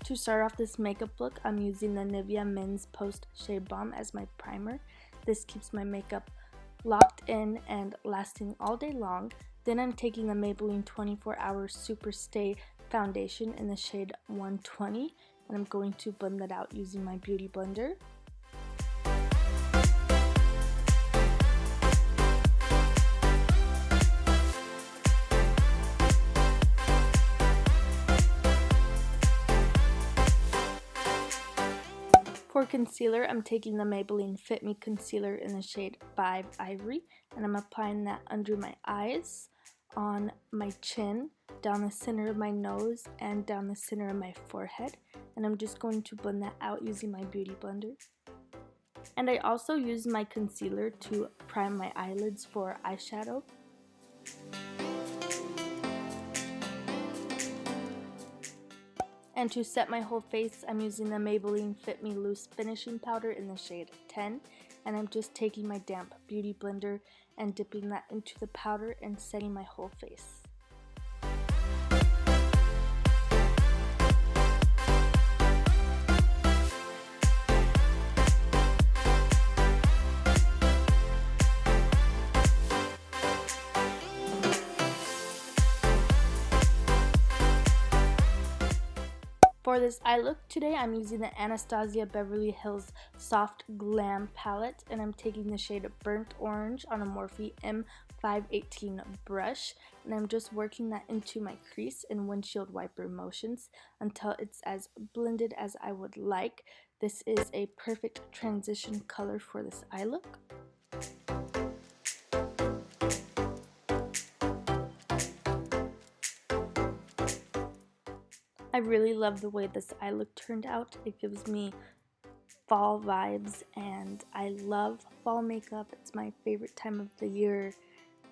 To start off this makeup look, I'm using the Nivea Men's Post Shea Balm as my primer. This keeps my makeup locked in and lasting all day long. Then I'm taking the Maybelline 24 Hour Super Stay Foundation in the shade 120, and I'm going to blend that out using my beauty blender. For concealer, I'm taking the Maybelline Fit Me Concealer in the shade 5 Ivory, and I'm applying that under my eyes, on my chin, down the center of my nose, and down the center of my forehead. And I'm just going to blend that out using my beauty blender. And I also use my concealer to prime my eyelids for eyeshadow. And to set my whole face, I'm using the Maybelline Fit Me Loose Finishing Powder in the shade 10. And I'm just taking my damp beauty blender and dipping that into the powder and setting my whole face. For this eye look today, I'm using the Anastasia Beverly Hills Soft Glam palette, and I'm taking the shade Burnt Orange on a Morphe M518 brush, and I'm just working that into my crease in windshield wiper motions until it's as blended as I would like. This is a perfect transition color for this eye look. I really love the way this eye look turned out. It gives me fall vibes, and I love fall makeup. It's my favorite time of the year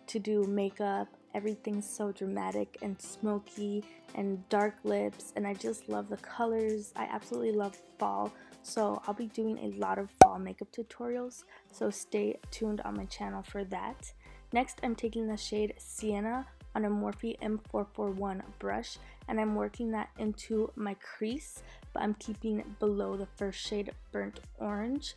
to do makeup. Everything's so dramatic and smoky and dark lips, and I just love the colors. I absolutely love fall, so I'll be doing a lot of fall makeup tutorials, so stay tuned on my channel for that. Next, I'm taking the shade Sienna on a Morphe M441 brush, and I'm working that into my crease, but I'm keeping below the first shade Burnt Orange,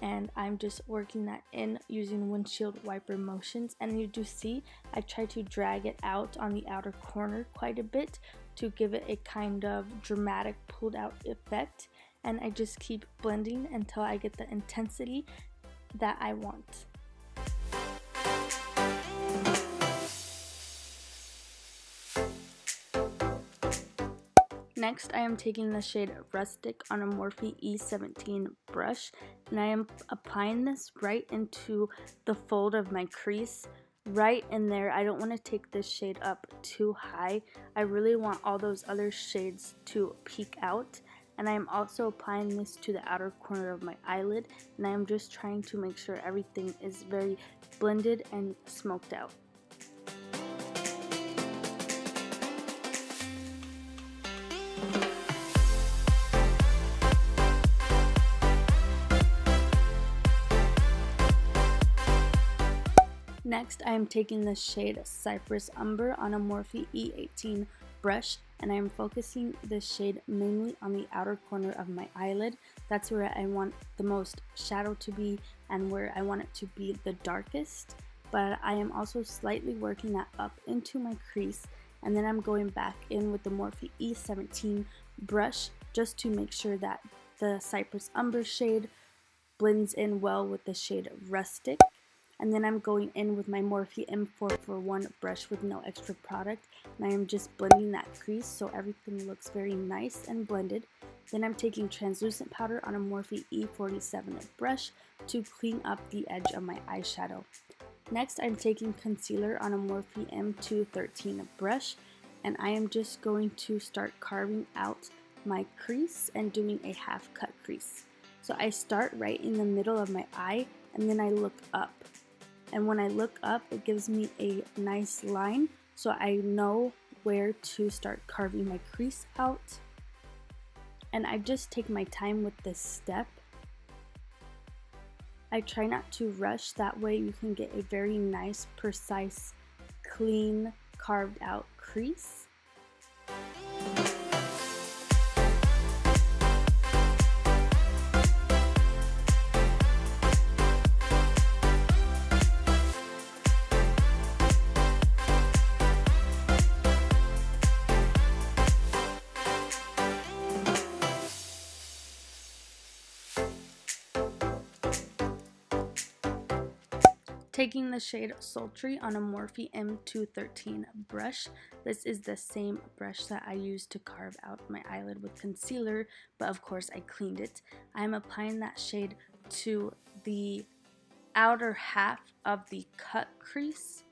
and I'm just working that in using windshield wiper motions. And you do see I try to drag it out on the outer corner quite a bit to give it a kind of dramatic pulled out effect, and I just keep blending until I get the intensity that I want. Next, I am taking the shade Rustic on a Morphe E17 brush, and I am applying this right into the fold of my crease, right in there. I don't want to take this shade up too high. I really want all those other shades to peek out, and I am also applying this to the outer corner of my eyelid, and I am just trying to make sure everything is very blended and smoked out. Next, I am taking the shade Cypress Umber on a Morphe E18 brush, and I am focusing this shade mainly on the outer corner of my eyelid. That's where I want the most shadow to be and where I want it to be the darkest. But I am also slightly working that up into my crease, and then I'm going back in with the Morphe E17 brush just to make sure that the Cypress Umber shade blends in well with the shade Rustic. And then I'm going in with my Morphe M441 brush with no extra product, and I am just blending that crease so everything looks very nice and blended. Then I'm taking translucent powder on a Morphe E47 brush to clean up the edge of my eyeshadow. Next, I'm taking concealer on a Morphe M213 brush, and I am just going to start carving out my crease and doing a half cut crease. So I start right in the middle of my eye, and then I look up. And when I look up, it gives me a nice line, so I know where to start carving my crease out. And I just take my time with this step. I try not to rush, that way you can get a very nice, precise, clean, carved out crease. Taking the shade Sultry on a Morphe M213 brush. This is the same brush that I used to carve out my eyelid with concealer, but of course I cleaned it. I'm applying that shade to the outer half of the cut crease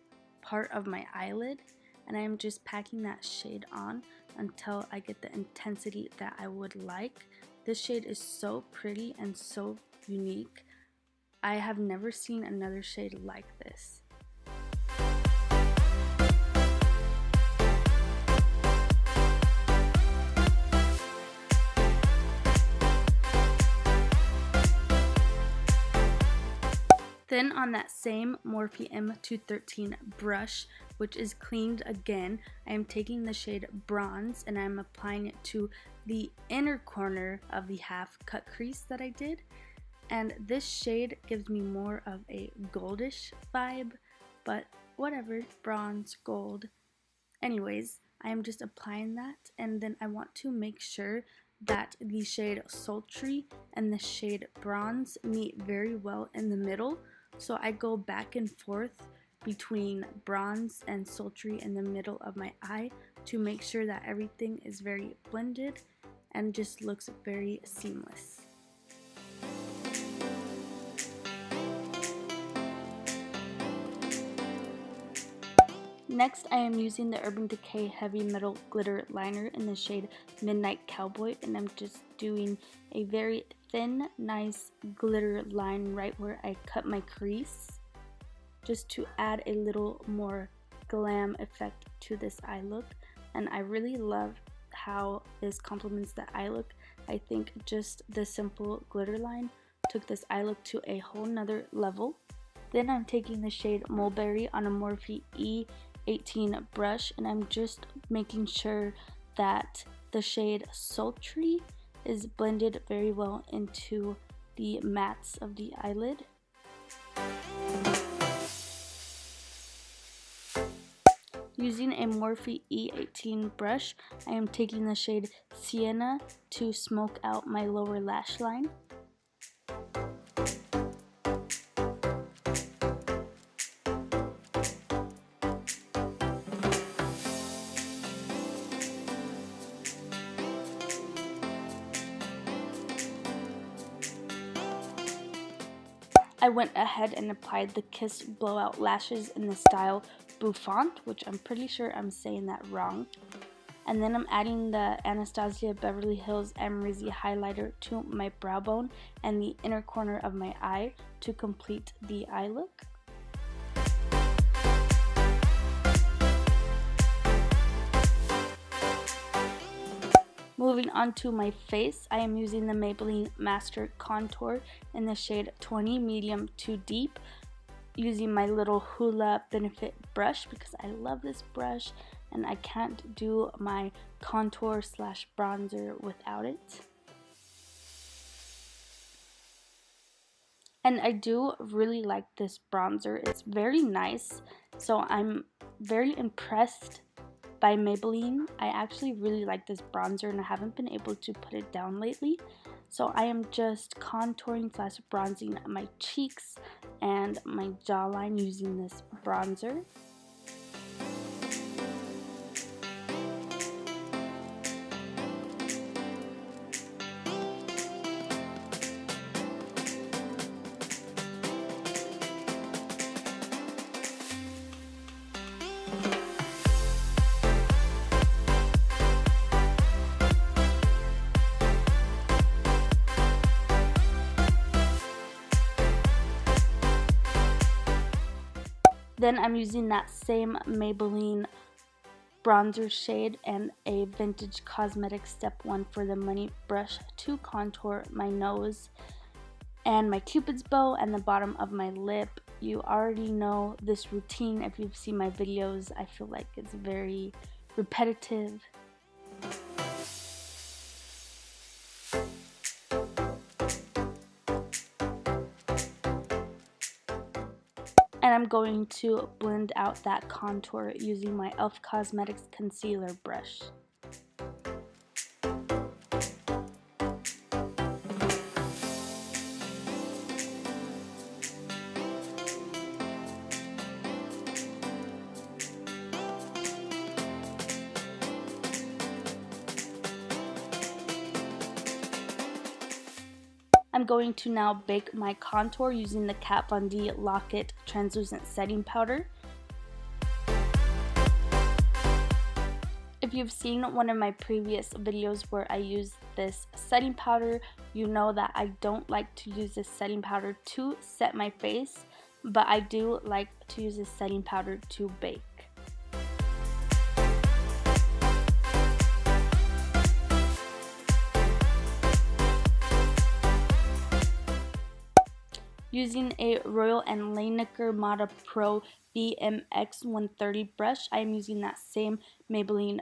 part of my eyelid, and I'm just packing that shade on until I get the intensity that I would like. This shade is so pretty and so unique. I have never seen another shade like this. Then on that same Morphe M213 brush, which is cleaned again, I am taking the shade Bronze and I'm applying it to the inner corner of the half cut crease that I did. And this shade gives me more of a goldish vibe, but whatever, bronze, gold. Anyways, I am just applying that, and then I want to make sure that the shade Sultry and the shade Bronze meet very well in the middle. So I go back and forth between Bronze and Sultry in the middle of my eye to make sure that everything is very blended and just looks very seamless. Next, I am using the Urban Decay Heavy Metal Glitter Liner in the shade Midnight Cowboy, and I'm just doing a very thin, nice glitter line right where I cut my crease, just to add a little more glam effect to this eye look. And I really love how this complements the eye look. I think just the simple glitter line took this eye look to a whole nother level. Then I'm taking the shade Mulberry on a Morphe E18 brush, and I'm just making sure that the shade Sultry is blended very well into the mattes of the eyelid. Using a Morphe E18 brush, I am taking the shade Sienna to smoke out my lower lash line. I went ahead and applied the Kiss Blowout lashes in the style Bouffant, which I'm pretty sure I'm saying that wrong. And then I'm adding the Anastasia Beverly Hills Amarizzi highlighter to my brow bone and the inner corner of my eye to complete the eye look. Moving on to my face, I am using the Maybelline Master Contour in the shade 20 Medium to Deep, using my little Huda Benefit brush because I love this brush and I can't do my contour slash bronzer without it. And I do really like this bronzer. It's very nice, so I'm very impressed by Maybelline. I actually really like this bronzer and I haven't been able to put it down lately. So I am just contouring slash bronzing my cheeks and my jawline using this bronzer. Then I'm using that same Maybelline bronzer shade and a Vintage Cosmetics Step 1 for the Money brush to contour my nose and my Cupid's bow and the bottom of my lip. You already know this routine if you've seen my videos. I feel like it's very repetitive. And I'm going to blend out that contour using my e.l.f. Cosmetics concealer brush. I'm going to now bake my contour using the Kat Von D Lock-It Translucent Setting Powder. If you've seen one of my previous videos where I use this setting powder, you know that I don't like to use this setting powder to set my face, but I do like to use this setting powder to bake. Using a Royal & Laniker Mata Pro BMX 130 brush, I am using that same Maybelline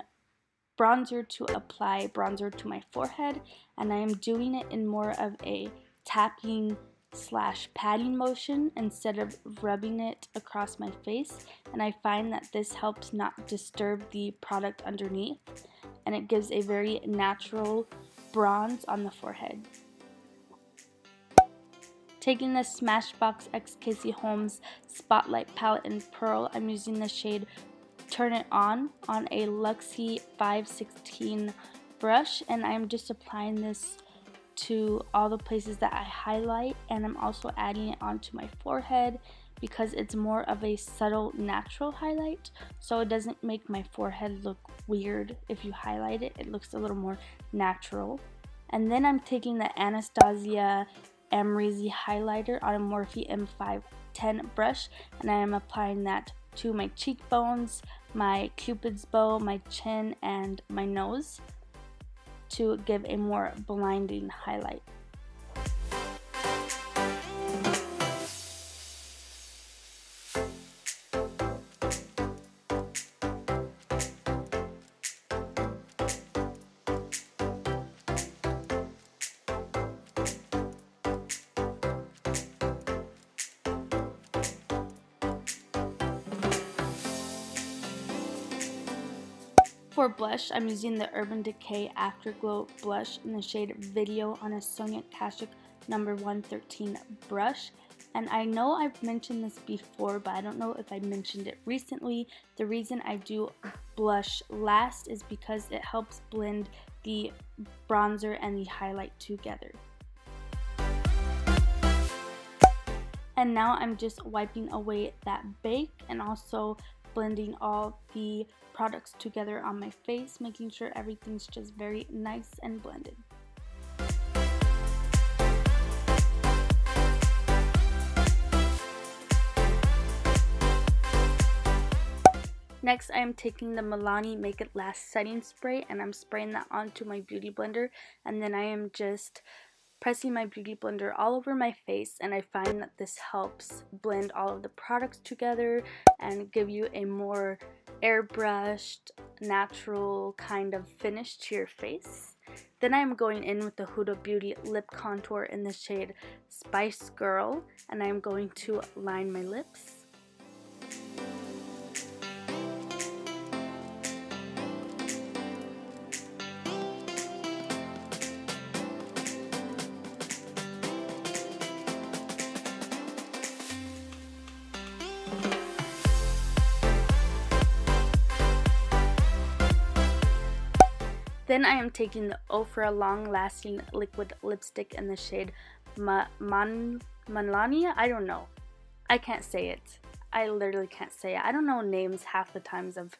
bronzer to apply bronzer to my forehead, and I am doing it in more of a tapping / patting motion instead of rubbing it across my face, and I find that this helps not disturb the product underneath, and it gives a very natural bronze on the forehead. Taking the Smashbox x Casey Holmes Spotlight Palette in Pearl, I'm using the shade Turn It On a Luxie 516 brush, and I'm just applying this to all the places that I highlight, and I'm also adding it onto my forehead because it's more of a subtle natural highlight, so it doesn't make my forehead look weird if you highlight it. It looks a little more natural. And then I'm taking the Anastasia Amrezy highlighter on a Morphe M510 brush, and I am applying that to my cheekbones, my cupid's bow, my chin, and my nose to give a more blinding highlight. For blush, I'm using the Urban Decay Afterglow blush in the shade Video on a Sonia number 113 brush. And I know I've mentioned this before, but I don't know if I mentioned it recently. The reason I do blush last is because it helps blend the bronzer and the highlight together. And now I'm just wiping away that bake and also blending all the products together on my face, making sure everything's just very nice and blended. Next, I am taking the Milani Make It Last setting spray, and I'm spraying that onto my beauty blender, and then I am just pressing my beauty blender all over my face, and I find that this helps blend all of the products together and give you a more airbrushed, natural kind of finish to your face. Then I'm going in with the Huda Beauty lip contour in the shade Spice Girl, and I'm going to line my lips. Then I am taking the OFRA Long Lasting Liquid Lipstick in the shade Milani. I don't know. I can't say it. I literally can't say it. I don't know names half the times of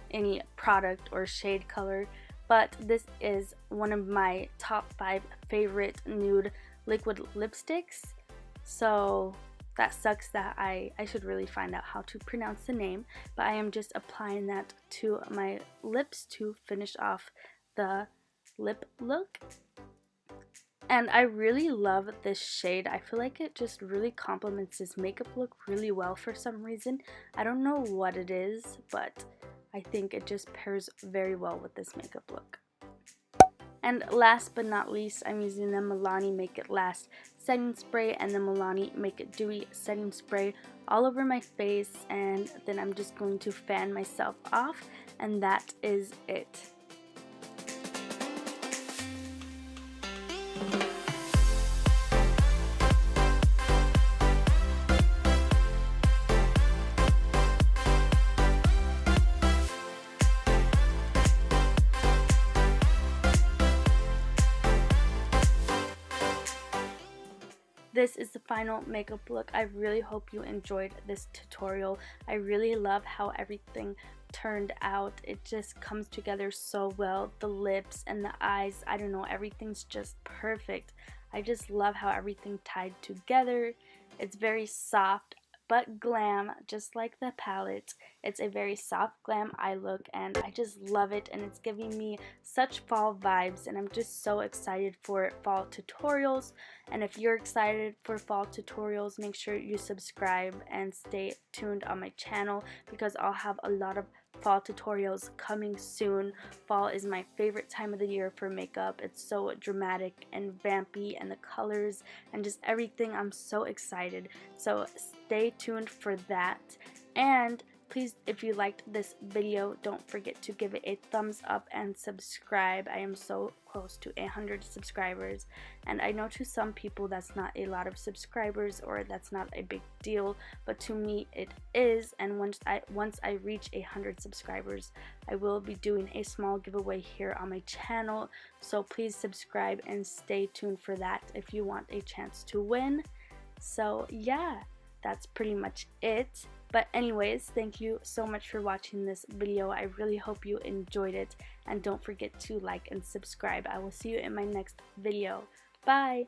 any product or shade color, but this is one of my top 5 favorite nude liquid lipsticks. So that sucks that I should really find out how to pronounce the name, but I am just applying that to my lips to finish off the lip look. And I really love this shade. I feel like it just really complements this makeup look really well for some reason. I don't know what it is, but I think it just pairs very well with this makeup look. And last but not least, I'm using the Milani Make It Last setting spray and the Milani Make It Dewy setting spray all over my face, and then I'm just going to fan myself off, and that is it. this is the final makeup look. I really hope you enjoyed this tutorial. I really love how everything turned out. It just comes together so well. The lips and the eyes, I don't know, everything's just perfect. I just love how everything tied together. It's very soft but glam, just like the palette. It's a very soft glam eye look, and I just love it, and it's giving me such fall vibes, and I'm just so excited for fall tutorials. And if you're excited for fall tutorials, make sure you subscribe and stay tuned on my channel, because I'll have a lot of fall tutorials coming soon. Fall is my favorite time of the year for makeup. It's so dramatic and vampy, and the colors and just everything. I'm so excited. So stay tuned for that. And please, if you liked this video, don't forget to give it a thumbs up and subscribe. I am so close to 100 subscribers, and I know to some people that's not a lot of subscribers, or that's not a big deal, but to me it is. And once I reach 100 subscribers, I will be doing a small giveaway here on my channel. So please subscribe and stay tuned for that if you want a chance to win. So yeah, that's pretty much it. But anyways, thank you so much for watching this video. I really hope you enjoyed it, and don't forget to like and subscribe. I will see you in my next video. Bye!